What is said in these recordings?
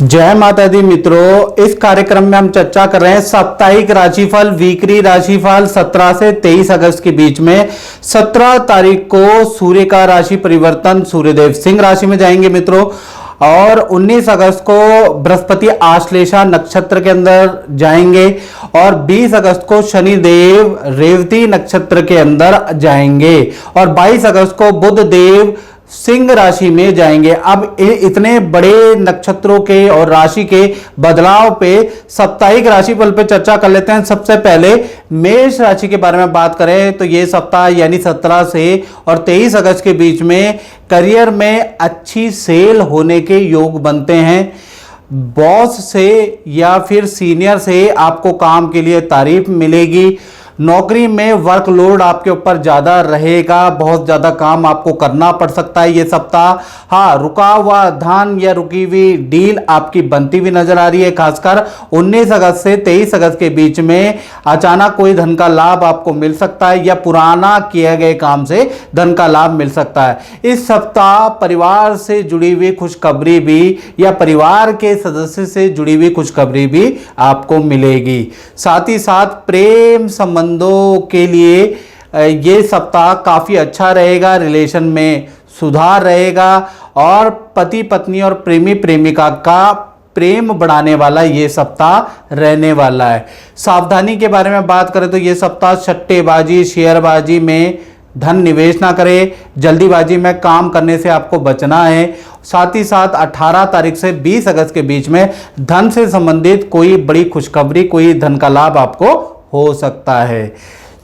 जय माता दी मित्रों, इस कार्यक्रम में हम चर्चा कर रहे हैं साप्ताहिक राशिफल वीकली राशिफल 17 से 23 अगस्त के बीच में। 17 तारीख को सूर्य का राशि परिवर्तन, सूर्यदेव सिंह राशि में जाएंगे मित्रों, और 19 अगस्त को बृहस्पति आश्लेषा नक्षत्र के अंदर जाएंगे और 20 अगस्त को शनिदेव रेवती नक्षत्र के अंदर जाएंगे और 22 अगस्त को बुध देव सिंह राशि में जाएंगे। अब इतने बड़े नक्षत्रों के और राशि के बदलाव पे साप्ताहिक राशिफल पे चर्चा कर लेते हैं। सबसे पहले मेष राशि के बारे में बात करें तो ये सप्ताह यानी 17 से और 23 अगस्त के बीच में करियर में अच्छी सेल होने के योग बनते हैं। बॉस से या फिर सीनियर से आपको काम के लिए तारीफ मिलेगी। नौकरी में वर्कलोड आपके ऊपर ज़्यादा रहेगा, बहुत ज़्यादा काम आपको करना पड़ सकता है ये सप्ताह। हाँ, रुका हुआ धन या रुकी हुई डील आपकी बनती हुई नजर आ रही है। खासकर 19 अगस्त से 23 अगस्त के बीच में अचानक कोई धन का लाभ आपको मिल सकता है या पुराना किए गए काम से धन का लाभ मिल सकता है। इस सप्ताह परिवार से जुड़ी हुई खुशखबरी भी या परिवार के सदस्य से जुड़ी हुई खुशखबरी भी आपको मिलेगी। साथ ही साथ प्रेम संबंधों के लिए ये सप्ताह काफी अच्छा रहेगा। रिलेशन में सुधार रहेगा और पति पत्नी और प्रेमी प्रेमिका का प्रेम बढ़ाने वाला ये सप्ताह रहने वाला है। सावधानी के बारे में बात करें तो ये सप्ताह सट्टेबाजी, शेयरबाजी में धन निवेश ना करें। जल्दीबाजी में काम करने से आपको बचना है। साथ ही साथ 18 तारीख से 20 अगस्त के बीच में धन से संबंधित कोई बड़ी खुशखबरी, कोई धन का लाभ आपको हो सकता है।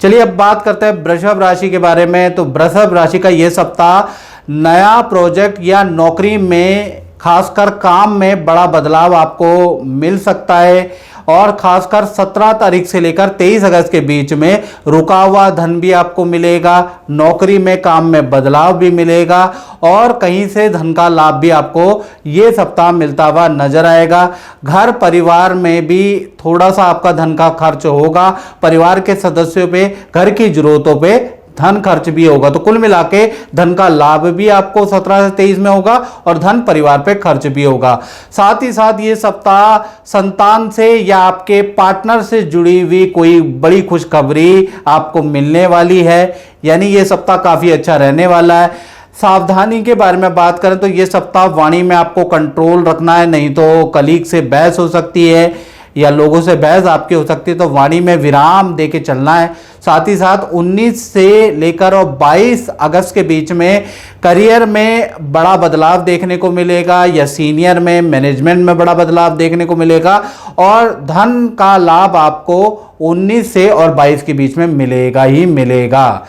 चलिए अब बात करते हैं वृषभ राशि के बारे में। तो वृषभ राशि का यह सप्ताह नया प्रोजेक्ट या नौकरी में खासकर काम में बड़ा बदलाव आपको मिल सकता है और खासकर 17 तारीख से लेकर 23 अगस्त के बीच में रुका हुआ धन भी आपको मिलेगा। नौकरी में काम में बदलाव भी मिलेगा और कहीं से धन का लाभ भी आपको ये सप्ताह मिलता हुआ नजर आएगा। घर परिवार में भी थोड़ा सा आपका धन का खर्च होगा। परिवार के सदस्यों पे, घर की जरूरतों पे धन खर्च भी होगा। तो कुल मिला के धन का लाभ भी आपको 17 से 23 में होगा और धन परिवार पे खर्च भी होगा। साथ ही साथ ये सप्ताह संतान से या आपके पार्टनर से जुड़ी हुई कोई बड़ी खुशखबरी आपको मिलने वाली है, यानी ये सप्ताह काफी अच्छा रहने वाला है। सावधानी के बारे में बात करें तो ये सप्ताह वाणी में आपको कंट्रोल रखना है, नहीं तो कलीग से बहस हो सकती है या लोगों से बहस आपकी हो सकती है, तो वाणी में विराम देके चलना है। साथ ही साथ 19 से लेकर और 22 अगस्त के बीच में करियर में बड़ा बदलाव देखने को मिलेगा या सीनियर में, मैनेजमेंट में बड़ा बदलाव देखने को मिलेगा और धन का लाभ आपको 19 से और 22 के बीच में मिलेगा ही मिलेगा।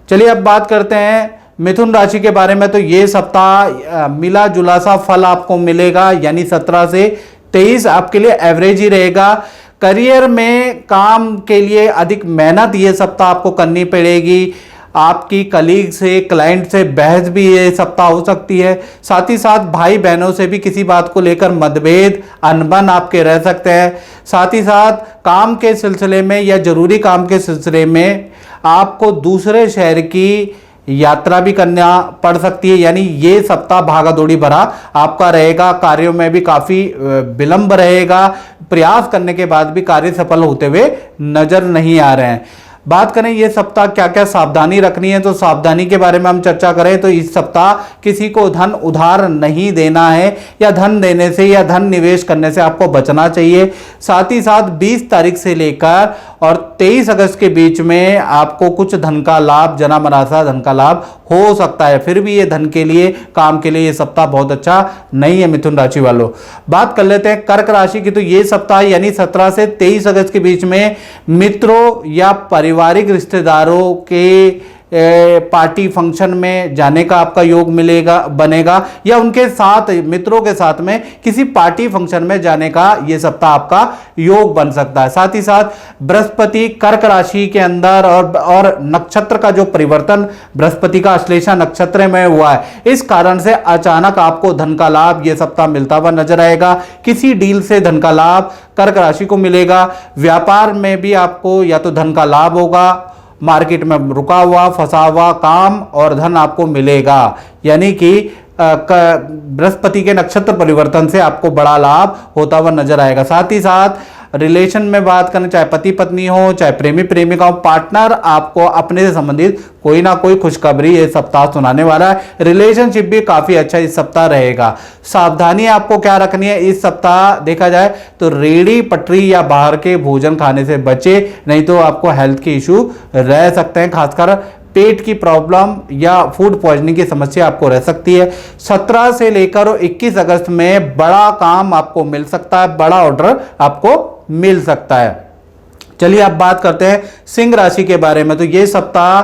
चलिए अब बात करते हैं मिथुन राशि के बारे में। तो ये सप्ताह मिला जुला सा फल आपको मिलेगा, यानी 17 से 23 आपके लिए एवरेज ही रहेगा। करियर में काम के लिए अधिक मेहनत ये सप्ताह आपको करनी पड़ेगी। आपकी कलीग से, क्लाइंट से बहस भी ये सप्ताह हो सकती है। साथ ही साथ भाई बहनों से भी किसी बात को लेकर मतभेद, अनबन आपके रह सकते हैं। साथ ही साथ काम के सिलसिले में या जरूरी काम के सिलसिले में आपको दूसरे शहर की यात्रा भी करना पड़ सकती है, यानी ये सप्ताह भागा दौड़ी भरा आपका रहेगा। कार्यों में भी काफी विलंब रहेगा। प्रयास करने के बाद भी कार्य सफल होते हुए नजर नहीं आ रहे हैं। बात करें ये सप्ताह क्या क्या सावधानी रखनी है, तो सावधानी के बारे में हम चर्चा करें तो इस सप्ताह किसी को धन उधार नहीं देना है या धन देने से या धन निवेश करने से आपको बचना चाहिए। साथ ही साथ 20 तारीख से लेकर और 23 अगस्त के बीच में आपको कुछ धन का लाभ, जना मना सा धन का लाभ हो सकता है। फिर भी ये धन के लिए, काम के लिए ये सप्ताह बहुत अच्छा नहीं है मिथुन राशि वालों। बात कर लेते हैं कर्क राशि की। तो ये सप्ताह यानी 17 से 23 अगस्त के बीच में मित्रों या पारिवारिक रिश्तेदारों के पार्टी फंक्शन में जाने का आपका योग मिलेगा, बनेगा, या उनके साथ, मित्रों के साथ में किसी पार्टी फंक्शन में जाने का ये सप्ताह आपका योग बन सकता है। साथ ही साथ बृहस्पति कर्क राशि के अंदर और नक्षत्र का जो परिवर्तन बृहस्पति का अश्लेषा नक्षत्र में हुआ है, इस कारण से अचानक आपको धन का लाभ ये सप्ताह मिलता हुआ नजर आएगा। किसी डील से धन का लाभ कर्क राशि को मिलेगा। व्यापार में भी आपको या तो धन का लाभ होगा, मार्केट में रुका हुआ फंसा हुआ काम और धन आपको मिलेगा, यानी कि बृहस्पति के नक्षत्र परिवर्तन से आपको बड़ा लाभ होता हुआ नजर आएगा। साथ ही साथ रिलेशन में बात करें, चाहे पति पत्नी हो, चाहे प्रेमी प्रेमिका हो, पार्टनर आपको अपने से संबंधित कोई ना कोई खुशखबरी ये सप्ताह सुनाने वाला है। रिलेशनशिप भी काफी अच्छा इस सप्ताह रहेगा। सावधानी आपको क्या रखनी है इस सप्ताह देखा जाए तो रेड़ी पटरी या बाहर के भोजन खाने से बचे, नहीं तो आपको हेल्थ के इशू रह सकते हैं। खासकर पेट की प्रॉब्लम या फूड पॉइजनिंग की समस्या आपको रह सकती है। 17 से लेकर 21 अगस्त में बड़ा काम आपको मिल सकता है, बड़ा ऑर्डर आपको मिल सकता है। चलिए अब बात करते हैं सिंह राशि के बारे में। तो ये सप्ताह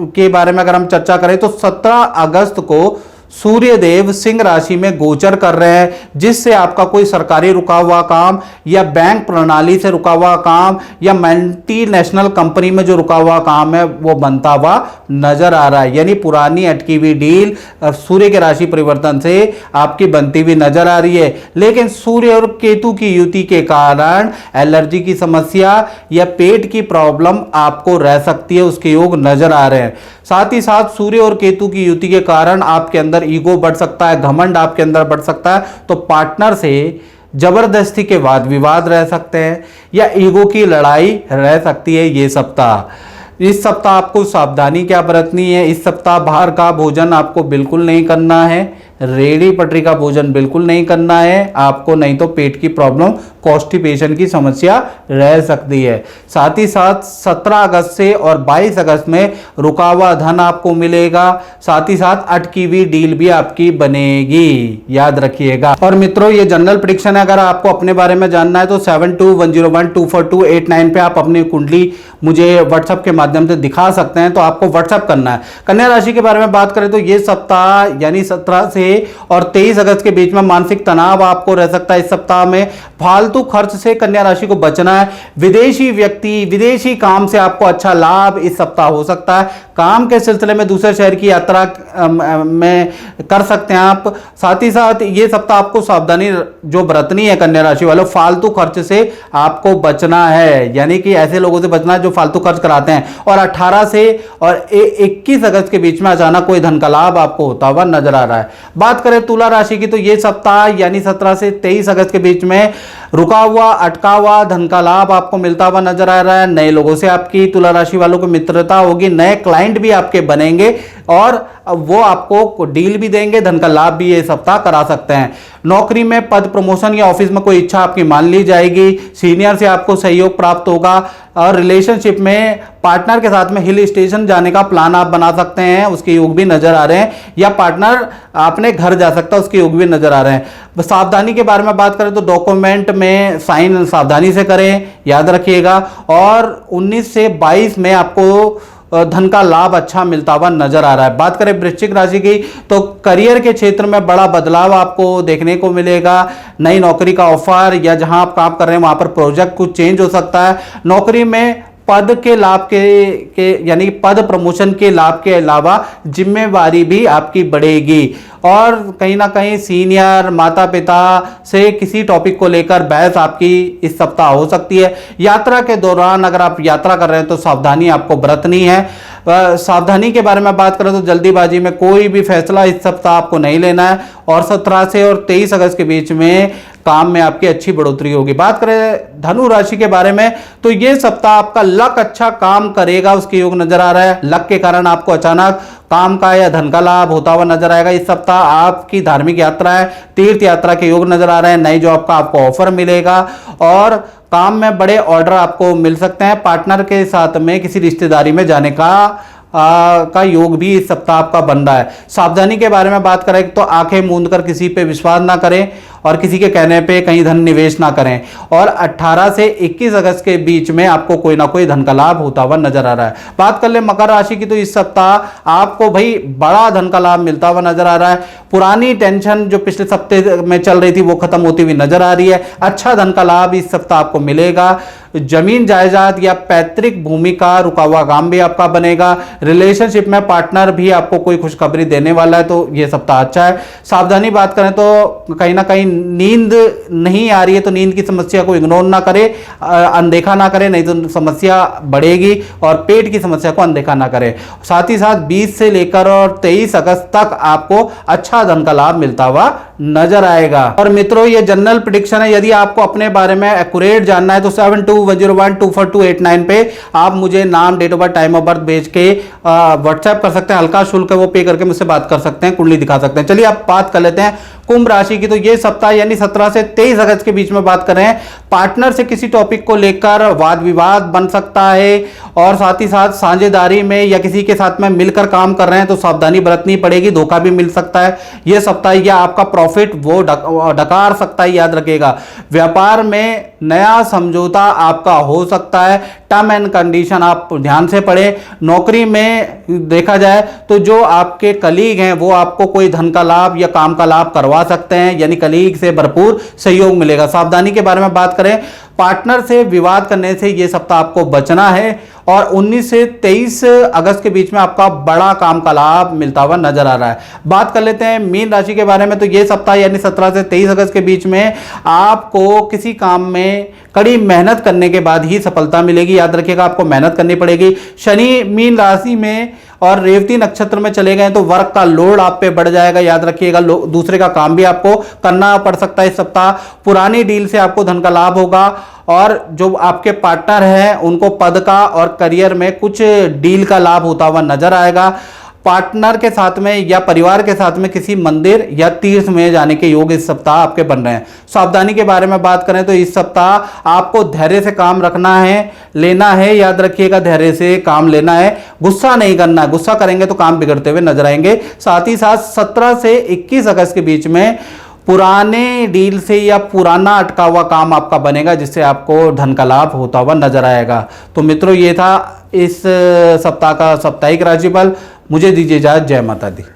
के बारे में अगर हम चर्चा करें तो 17 अगस्त को सूर्य देव सिंह राशि में गोचर कर रहे हैं, जिससे आपका कोई सरकारी रुका हुआ काम या बैंक प्रणाली से रुका हुआ काम या मल्टीनेशनल कंपनी में जो रुका हुआ काम है वो बनता हुआ नजर आ रहा है। यानी पुरानी अटकी हुई डील सूर्य के राशि परिवर्तन से आपकी बनती हुई नजर आ रही है। लेकिन सूर्य और केतु की युति के कारण एलर्जी की समस्या या पेट की प्रॉब्लम आपको रह सकती है, उसके योग नजर आ रहे हैं। साथ ही साथ सूर्य और केतु की युति के कारण आपके अंदर ईगो बढ़ सकता है, घमंड आपके अंदर बढ़ सकता है, तो पार्टनर से जबरदस्ती के वाद विवाद रह सकते हैं या ईगो की लड़ाई रह सकती है ये सप्ताह। इस सप्ताह आपको सावधानी क्या बरतनी है, इस सप्ताह बाहर का भोजन आपको बिल्कुल नहीं करना है, रेडी पटरी का भोजन बिल्कुल नहीं करना है आपको, नहीं तो पेट की प्रॉब्लम कॉन्स्टिपेशन की समस्या रह सकती है। साथ ही साथ 17 अगस्त से और 22 अगस्त में रुका हुआ धन आपको मिलेगा, साथ ही साथ अटकी हुई डील भी आपकी बनेगी, याद रखिएगा। और मित्रों ये जनरल प्रेडिक्शन है, अगर आपको अपने बारे में जानना है तो 7210124289 पे आप अपनी कुंडली मुझे व्हाट्सएप के माध्यम से दिखा सकते हैं, तो आपको व्हाट्सएप करना है। कन्या राशि के बारे में बात करें तो ये सप्ताह यानी 17 से और 23 अगस्त के बीच में मानसिक तनाव आपको रह सकता है। इस सप्ताह में फालतू खर्च से कन्या राशि को बचना है। विदेशी व्यक्ति, विदेशी काम से आपको अच्छा लाभ इस सप्ताह हो सकता है। काम के सिलसिले में दूसरे शहर की यात्रा में कर सकते हैं आप। साथ ही साथ ये सप्ताह आपको सावधानी जो बरतनी है कन्या राशि वालों, फालतू खर्च से आपको बचना है, यानी कि ऐसे लोगों से बचना है जो फालतू खर्च कराते हैं। और 18 से और 21 अगस्त के बीच में अचानक कोई धन का लाभ आपको होता हुआ नजर आ रहा है। बात करें तुला राशि की तो ये सप्ताह यानी 17 से 23 अगस्त के बीच में रुका हुआ अटका हुआ धन का लाभ आपको मिलता हुआ नजर आ रहा है। नए लोगों से आपकी तुला राशि वालों को मित्रता होगी, नए क्लाइंट भी आपके बनेंगे और वो आपको डील भी देंगे, धन का लाभ भी ये सप्ताह करा सकते हैं। नौकरी में पद प्रमोशन या ऑफिस में कोई इच्छा आपकी मान ली जाएगी, सीनियर से आपको सहयोग प्राप्त होगा। और रिलेशनशिप में पार्टनर के साथ में हिल स्टेशन जाने का प्लान आप बना सकते हैं, उसके योग भी नजर आ रहे हैं, या पार्टनर अपने घर जा सकता है, उसके योग भी नजर आ रहे हैं। सावधानी के बारे में बात करें तो डॉक्यूमेंट में साइन सावधानी से करें, याद रखिएगा। और 19 से 22 में आपको धन का लाभ अच्छा मिलता हुआ नजर आ रहा है। बात करें वृश्चिक राशि की तो करियर के क्षेत्र में बड़ा बदलाव आपको देखने को मिलेगा। नई नौकरी का ऑफर या जहां आप काम कर रहे हैं वहां पर प्रोजेक्ट कुछ चेंज हो सकता है। नौकरी में पद के लाभ के यानी पद प्रमोशन के लाभ के अलावा जिम्मेवारी भी आपकी बढ़ेगी। और कहीं ना कहीं सीनियर माता पिता से किसी टॉपिक को लेकर बहस आपकी इस सप्ताह हो सकती है। यात्रा के दौरान अगर आप यात्रा कर रहे हैं तो सावधानी आपको बरतनी है। सावधानी के बारे में बात करें तो जल्दीबाजी में कोई भी फैसला इस सप्ताह आपको नहीं लेना है। और 17 से और 23 अगस्त के बीच में काम में आपकी अच्छी बढ़ोतरी होगी। बात करें धनु राशि के बारे में तो ये सप्ताह आपका लक अच्छा काम करेगा, उसके योग नजर आ रहा है। लक के कारण आपको अचानक काम का या धन का लाभ होता हुआ नजर आएगा। इस सप्ताह आपकी धार्मिक यात्रा है, तीर्थ यात्रा के योग नजर आ रहे हैं। नई जॉब का आपको ऑफर मिलेगा और काम में बड़े ऑर्डर आपको मिल सकते हैं। पार्टनर के साथ में किसी रिश्तेदारी में जाने का योग भी इस सप्ताह आपका बन रहा है। सावधानी के बारे में बात करें तो आंखें मूंद कर किसी पे विश्वास ना करें और किसी के कहने पे कहीं धन निवेश ना करें। और 18 से 21 अगस्त के बीच में आपको कोई ना कोई धन का लाभ होता हुआ नजर आ रहा है। बात कर ले मकर राशि की तो इस सप्ताह आपको भाई बड़ा धन का लाभ मिलता हुआ नजर आ रहा है। पुरानी टेंशन जो पिछले सप्ताह में चल रही थी वो खत्म होती हुई नजर आ रही है। अच्छा धन का लाभ इस सप्ताह आपको मिलेगा। जमीन जायदाद या पैतृक भूमि का रुका हुआ काम भी आपका बनेगा। रिलेशनशिप में पार्टनर भी आपको कोई खुशखबरी देने वाला है, तो ये सप्ताह अच्छा है। सावधानी बात करें तो कहीं ना कहीं नींद नहीं आ रही है तो नींद की समस्या को इग्नोर ना करें, अनदेखा ना करें, नहीं तो समस्या बढ़ेगी। और पेट की समस्या को अनदेखा ना करें। साथ ही साथ 20 से लेकर और 23 अगस्त तक आपको अच्छा धन का लाभ मिलता हुआ नजर आएगा। और मित्रों, ये जनरल प्रेडिक्शन है। यदि आपको अपने बारे में एक्यूरेट जानना है तो 7210124289 पे आप मुझे नाम, date of birth, time of birth भेज के व्हाट्सएप कर सकते हैं। हल्का शुल्क है वो पे करके मुझसे बात कर सकते हैं, कुंडली दिखा सकते हैं। चलिए आप बात कर लेते हैं कुंभ राशि की। तो ये सप्ताह यानी 17 से 23 अगस्त के बीच में बात कर रहे हैं। पार्टनर से किसी टॉपिक को लेकर वाद विवाद बन सकता है और साथ ही साथ साझेदारी में या किसी के साथ में मिलकर काम कर रहे हैं तो सावधानी बरतनी पड़ेगी, धोखा भी मिल सकता है। यह सप्ताह या आपका प्रॉफिट वो डकार सकता है, याद रखिएगा। व्यापार में नया समझौता आपका हो सकता है। टर्म एंड कंडीशन आप ध्यान से पढ़ें। नौकरी में देखा जाए तो जो आपके कलीग हैं वो आपको कोई धन का लाभ या काम का लाभ करवा सकते हैं, यानी कलीग से भरपूर सहयोग मिलेगा। सावधानी के बारे में बात करें, पार्टनर से विवाद करने से यह सप्ताह आपको बचना है। और 19 से 23 अगस्त के बीच में आपका बड़ा काम का लाभ मिलता हुआ नजर आ रहा है। बात कर लेते हैं मीन राशि के बारे में। तो यह सप्ताह यानी 17 से 23 अगस्त के बीच में आपको किसी काम में कड़ी मेहनत करने के बाद ही सफलता मिलेगी। याद रखिएगा, आपको मेहनत करनी पड़ेगी। शनि मीन राशि में और रेवती नक्षत्र में चले गए तो वर्क का लोड आप पे बढ़ जाएगा। याद रखिएगा, दूसरे का काम भी आपको करना पड़ सकता है इस सप्ताह। पुरानी डील से आपको धन का लाभ होगा और जो आपके पार्टनर हैं उनको पद का और करियर में कुछ डील का लाभ होता हुआ नजर आएगा। पार्टनर के साथ में या परिवार के साथ में किसी मंदिर या तीर्थ में जाने के योग इस सप्ताह आपके बन रहे हैं। सावधानी के बारे में बात करें तो इस सप्ताह आपको धैर्य से काम रखना है, लेना है। याद रखिएगा, धैर्य से काम लेना है, गुस्सा नहीं करना है। गुस्सा करेंगे तो काम बिगड़ते हुए नजर आएंगे। साथ ही साथ 17 से 21 अगस्त के बीच में पुराने डील से या पुराना अटका हुआ काम आपका बनेगा, जिससे आपको धन का लाभ होता हुआ नजर आएगा। तो मित्रों, ये था इस सप्ताह का साप्ताहिक राशिफल। मुझे दीजिए इजाजत। जय माता दी।